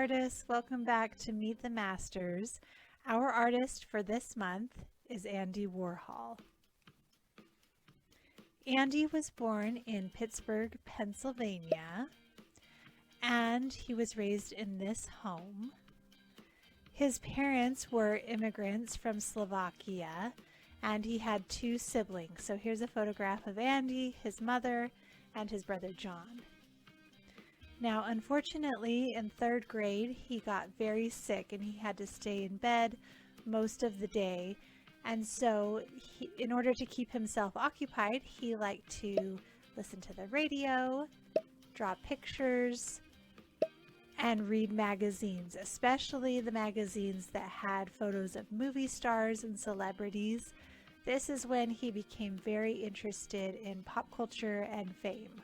artists, welcome back to Meet the Masters. Our artist for this month is Andy Warhol. Andy was born in Pittsburgh, Pennsylvania, and he was raised in this home. His parents were immigrants from Slovakia, and he had two siblings. So here's a photograph of Andy, his mother, and his brother John. Now, unfortunately, in third grade, he got very sick and he had to stay in bed most of the day. And so, in order to keep himself occupied, he liked to listen to the radio, draw pictures, and read magazines, especially the magazines that had photos of movie stars and celebrities. This is when he became very interested in pop culture and fame.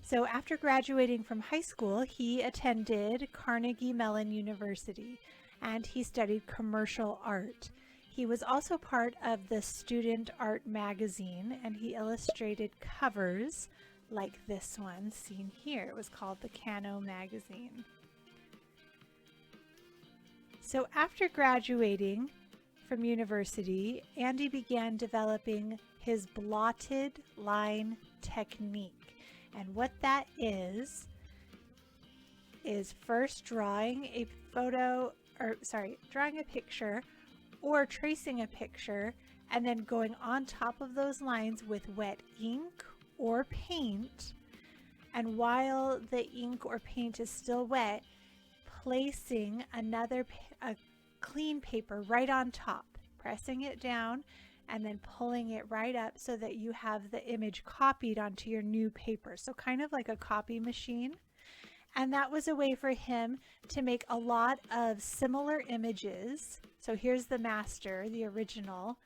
So after graduating from high school, he attended Carnegie Mellon University and he studied commercial art. He was also part of the Student Art magazine and he illustrated covers like this one seen here. It was called the Cano magazine. So after graduating from university, Andy began developing his blotted line technique. And what that is first drawing a picture or tracing a picture and then going on top of those lines with wet ink or paint. And while the ink or paint is still wet, placing a clean paper right on top, pressing it down and then pulling it right up so that you have the image copied onto your new paper. So kind of like a copy machine. And that was a way for him to make a lot of similar images. So here's the master, the original.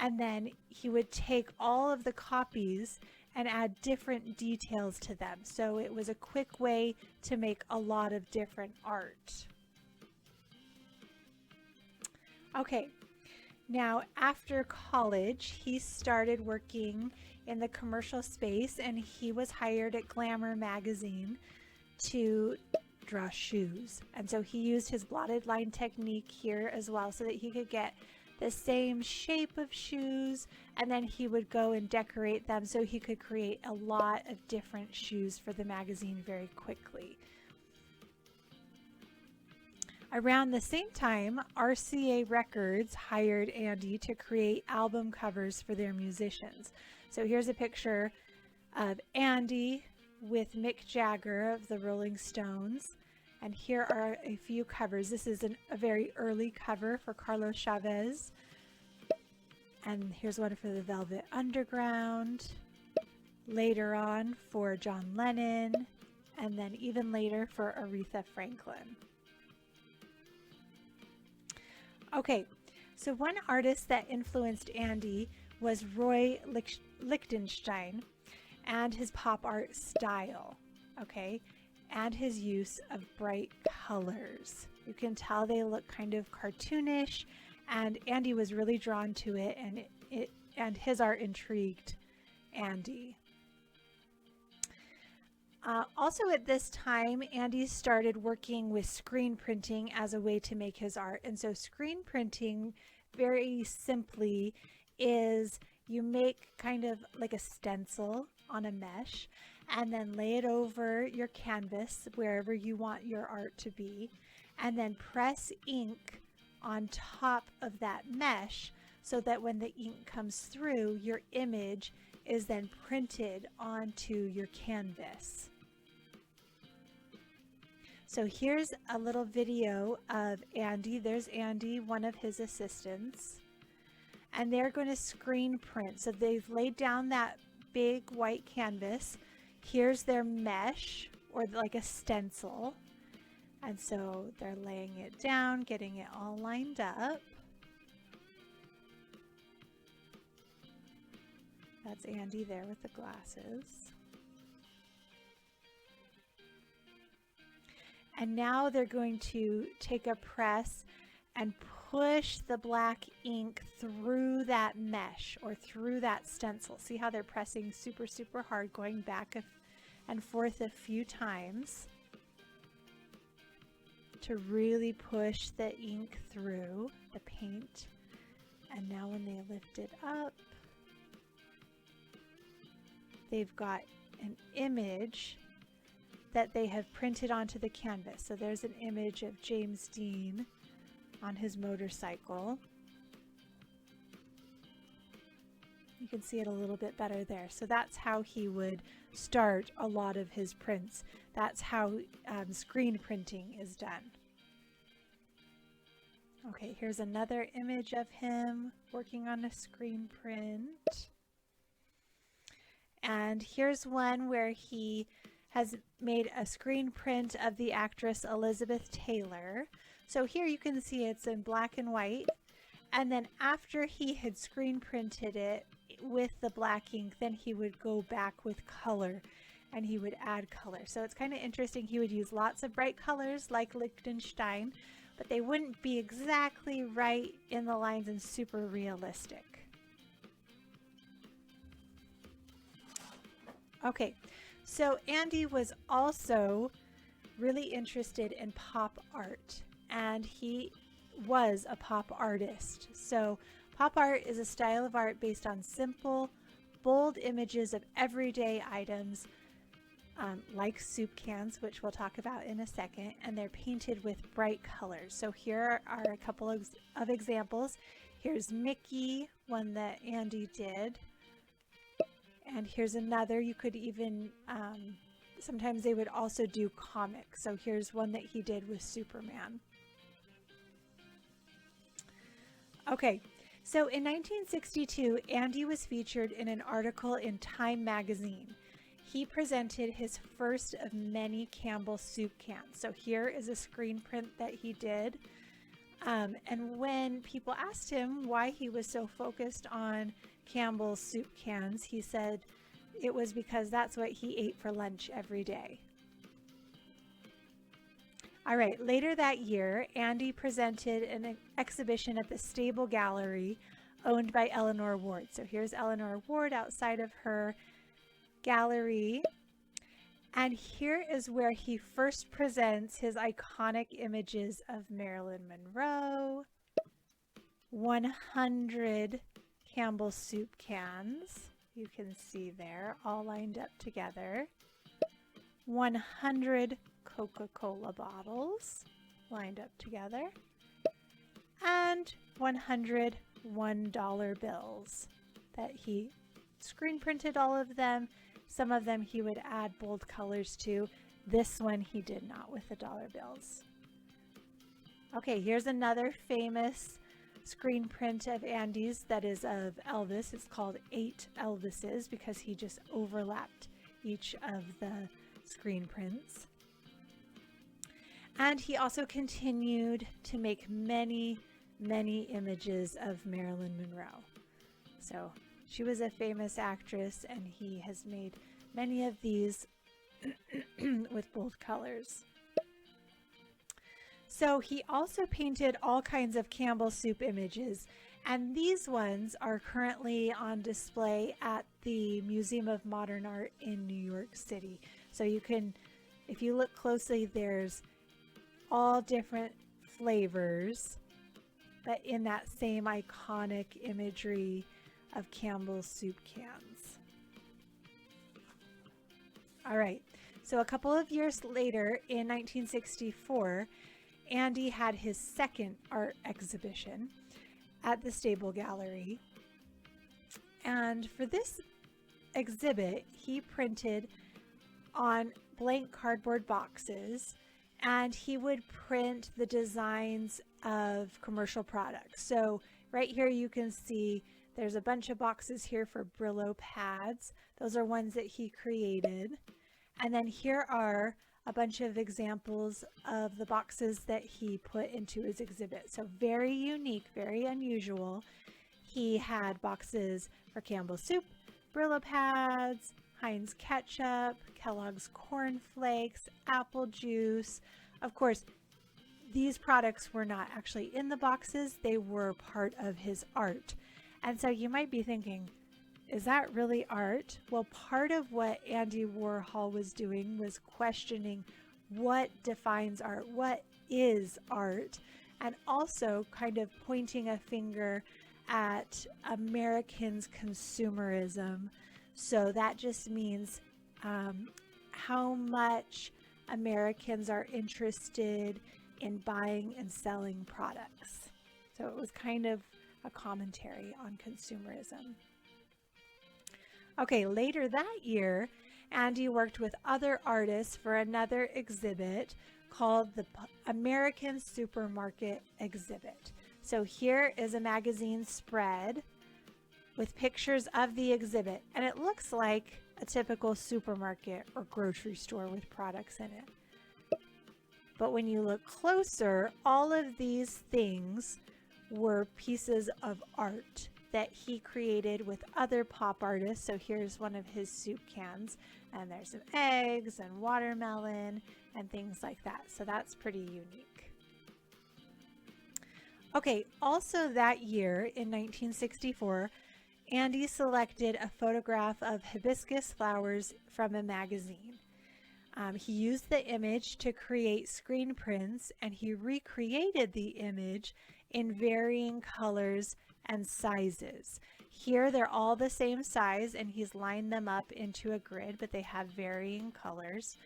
And then he would take all of the copies and add different details to them. So it was a quick way to make a lot of different art. Okay. Now, after college, he started working in the commercial space and he was hired at Glamour magazine to draw shoes. And so he used his blotted line technique here as well so that he could get the same shape of shoes, and then he would go and decorate them so he could create a lot of different shoes for the magazine very quickly. Around the same time, RCA Records hired Andy to create album covers for their musicians. So here's a picture of Andy with Mick Jagger of the Rolling Stones. And here are a few covers. This is a very early cover for Carlos Chavez. And here's one for the Velvet Underground. Later on for John Lennon. And then even later for Aretha Franklin. Okay, so one artist that influenced Andy was Roy Lichtenstein and his pop art style, okay, and his use of bright colors. You can tell they look kind of cartoonish, and Andy was really drawn to it, and his art intrigued Andy. Also at this time, Andy started working with screen printing as a way to make his art. And so screen printing, very simply, is you make kind of like a stencil on a mesh and then lay it over your canvas wherever you want your art to be, and then press ink on top of that mesh so that when the ink comes through, your image is then printed onto your canvas. So here's a little video of Andy. There's Andy, one of his assistants. And they're going to screen print. So they've laid down that big white canvas. Here's their mesh, or like a stencil. And so they're laying it down, getting it all lined up. That's Andy there with the glasses. And now they're going to take a press and push the black ink through that mesh or through that stencil. See how they're pressing super, super hard, going back and forth a few times. to really push the ink through the paint. And now when they lift it up, they've got an image that they have printed onto the canvas. So there's an image of James Dean on his motorcycle. You can see it a little bit better there. So that's how he would start a lot of his prints. That's how screen printing is done. Okay, here's another image of him working on a screen print. And here's one where he has made a screen print of the actress Elizabeth Taylor. So here you can see it's in black and white. And then after he had screen printed it with the black ink, then he would go back with color and he would add color. So it's kind of interesting. He would use lots of bright colors like Lichtenstein, but they wouldn't be exactly right in the lines and super realistic. Okay, so Andy was also really interested in pop art, and he was a pop artist. So pop art is a style of art based on simple, bold images of everyday items, like soup cans, which we'll talk about in a second, and they're painted with bright colors. So here are a couple of examples. Here's Mickey, one that Andy did. And here's another. You could even, sometimes they would also do comics. So here's one that he did with Superman. Okay, so in 1962, Andy was featured in an article in Time magazine. He presented his first of many Campbell soup cans. So here is a screen print that he did. And when people asked him why he was so focused on Campbell's soup cans, he said it was because that's what he ate for lunch every day. All right, later that year, Andy presented an exhibition at the Stable Gallery owned by Eleanor Ward. So here's Eleanor Ward outside of her gallery. And here is where he first presents his iconic images of Marilyn Monroe, 100 Campbell soup cans, you can see there, all lined up together, 100 Coca-Cola bottles lined up together, and 100 $1 bills that he screen printed all of them. Some of them he would add bold colors to. This one he did not with the dollar bills. Okay, here's another famous screen print of Andy's that is of Elvis. It's called 8 Elvises because he just overlapped each of the screen prints. And he also continued to make many, many images of Marilyn Monroe. So she was a famous actress, and he has made many of these with bold colors. So he also painted all kinds of Campbell soup images, and these ones are currently on display at the Museum of Modern Art in New York City. So you can, if you look closely, there's all different flavors, but in that same iconic imagery of Campbell's soup cans. All right, so a couple of years later, in 1964, Andy had his second art exhibition at the Stable Gallery. And for this exhibit, he printed on blank cardboard boxes, and he would print the designs of commercial products. So right here you can see there's a bunch of boxes here for Brillo pads. Those are ones that he created. And then here are a bunch of examples of the boxes that he put into his exhibit. So very unique, very unusual. He had boxes for Campbell's soup, Brillo pads, Heinz ketchup, Kellogg's Corn Flakes, apple juice. Of course, these products were not actually in the boxes. They were part of his art. And so you might be thinking, is that really art? Well, part of what Andy Warhol was doing was questioning what defines art, what is art, and also kind of pointing a finger at Americans' consumerism. So that just means how much Americans are interested in buying and selling products. So it was kind of a commentary on consumerism. Okay, later that year, Andy worked with other artists for another exhibit called the American Supermarket Exhibit. So here is a magazine spread with pictures of the exhibit, and it looks like a typical supermarket or grocery store with products in it. But when you look closer, all of these things were pieces of art that he created with other pop artists. So here's one of his soup cans, and there's some eggs and watermelon and things like that. So that's pretty unique. Okay, also that year in 1964, Andy selected a photograph of hibiscus flowers from a magazine. He used the image to create screen prints, and he recreated the image in varying colors and sizes. Here they're all the same size, and he's lined them up into a grid, but they have varying colors.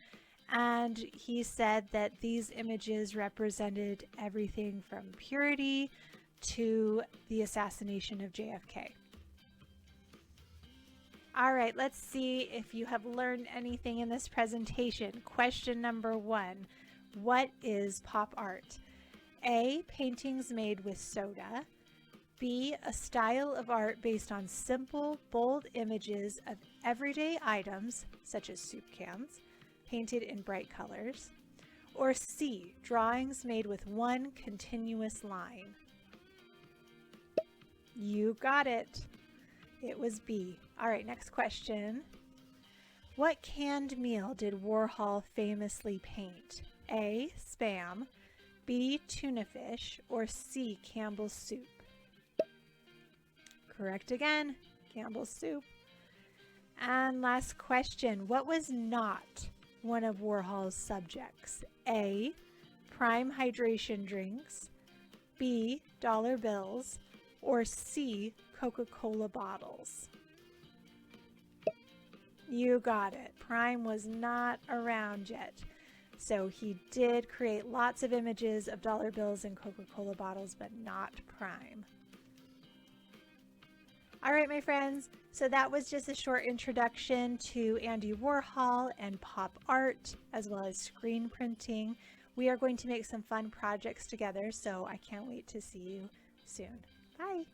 And he said that these images represented everything from purity to the assassination of JFK. All right, let's see if you have learned anything in this presentation. Question number 1, what is pop art? A, paintings made with soda. B, a style of art based on simple, bold images of everyday items, such as soup cans, painted in bright colors. Or C, drawings made with one continuous line. You got it. It was B. All right, next question. What canned meal did Warhol famously paint? A, Spam, B, tuna fish, or C, Campbell's soup? Correct again, Campbell's soup. And last question, what was not one of Warhol's subjects? A, prime hydration drinks, B, dollar bills, or C, Coca-Cola bottles? You got it. Prime was not around yet. So he did create lots of images of dollar bills and Coca-Cola bottles, but not prime. All right, my friends, so that was just a short introduction to Andy Warhol and pop art, as well as screen printing. We are going to make some fun projects together, so I can't wait to see you soon. Bye.